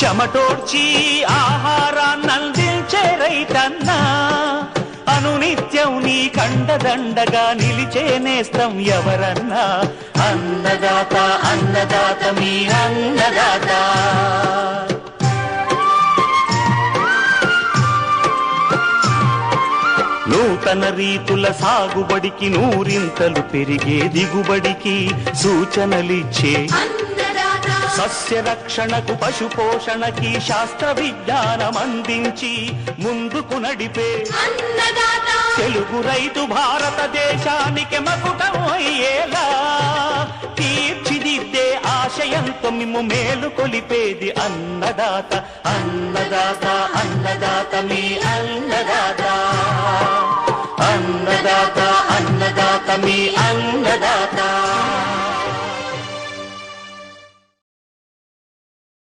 చెమటోడ్చి ఆహారాన్నందించే రైతన్నా, అనునిత్యం నీ కండదండగా నిలిచే నేస్తం ఎవరన్నా. అన్నదాత అన్నదాత మీ అన్నదాత. నూతన రీతుల సాగుబడికి, నూరింతలు పెరిగే దిగుబడికి సూచనలిచ్చే సస్య రక్షణకు, పశు పోషణకి శాస్త్ర విజ్ఞానం అందించి ముందుకు నడిపే తెలుగు రైతు భారతదేశానికి మకుటం అయ్యేలా తీర్చిదిద్దే ఆశయంతో మిమ్ము మేలు కొలిపేది అన్నదాత. అన్నదాత అన్నదాత మీ అన్నదాత. అన్నదాత అన్నదాత మీ